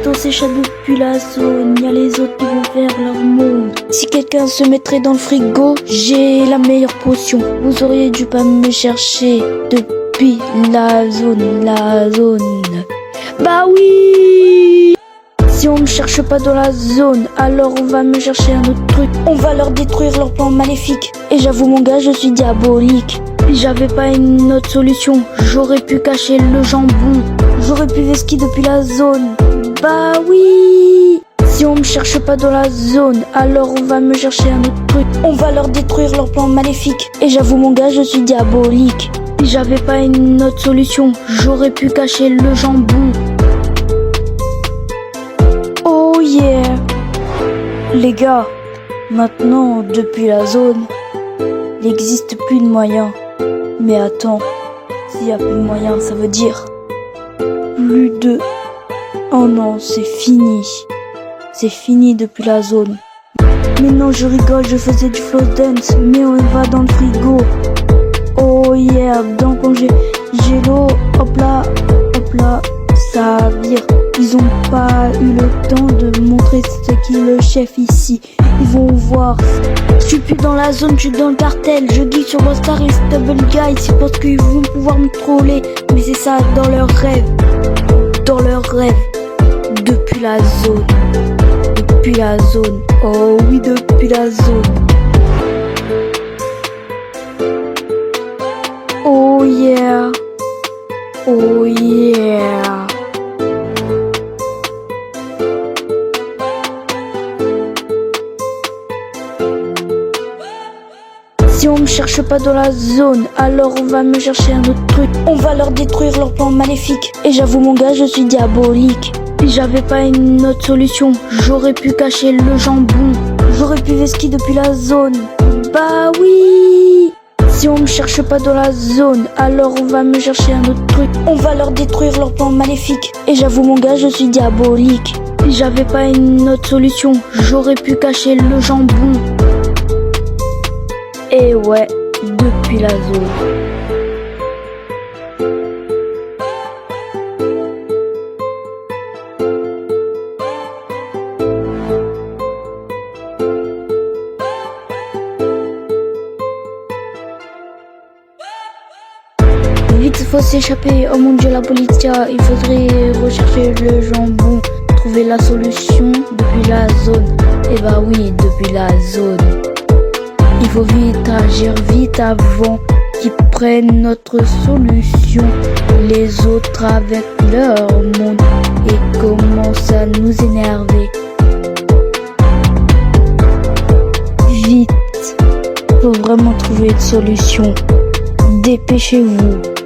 Vito s'échappe depuis la zone, y a les autres qui vont faire leur monde. Si quelqu'un se mettrait dans le frigo, j'ai la meilleure potion. Vous auriez dû pas me chercher depuis la zone, Bah oui! Si on me cherche pas dans la zone, alors on va me chercher un autre truc. On va leur détruire leur plan maléfique. Et j'avoue mon gars, je suis diabolique. Si j'avais pas une autre solution, j'aurais pu cacher le jambon. J'aurais pu vesquer depuis la zone. Bah oui! Si on me cherche pas dans la zone, alors on va me chercher un autre truc. On va leur détruire leur plan maléfique. Et j'avoue mon gars, je suis diabolique. Si j'avais pas une autre solution, j'aurais pu cacher le jambon. Oh yeah! Les gars, maintenant, depuis la zone, il n'existe plus de moyens. Mais attends, s'il n'y a plus de moyens, ça veut dire plus de... Oh non, c'est fini. C'est fini depuis la zone. Mais non, je rigole, je faisais du flow dance, mais on va dans le frigo. Oh yeah, dans congélo, hop là, ça vire. Ils ont pas eu le temps de montrer ce qui est le chef ici. Ils vont voir. Je suis plus dans la zone, je suis dans le cartel. Je geek sur Rockstar et Stable Guy. C'est parce qu'ils vont pouvoir me troller. Mais c'est ça dans leur rêve. Dans leur rêve. Depuis la zone. Depuis la zone. Oh oui, depuis la zone. Oh yeah. Oh yeah. Si on me cherche pas dans la zone, alors on va me chercher un autre truc. On va leur détruire leur plan maléfique. Et j'avoue mon gars, je suis diabolique. Si j'avais pas une autre solution, j'aurais pu cacher le jambon. J'aurais pu vesquer depuis la zone. Bah oui! Si on me cherche pas dans la zone, alors on va me chercher un autre truc. On va leur détruire leur plan maléfique. Et j'avoue mon gars, je suis diabolique. Si j'avais pas une autre solution, j'aurais pu cacher le jambon. Et ouais, depuis la zone. Vite, il faut s'échapper. Oh mon dieu, la policia. Il faudrait rechercher le jambon. Trouver la solution depuis la zone. Et bah oui, depuis la zone. Il faut vite agir vite avant qu'ils prennent notre solution. Les autres avec leur monde et commencent à nous énerver. Vite, faut vraiment trouver une solution. Dépêchez-vous.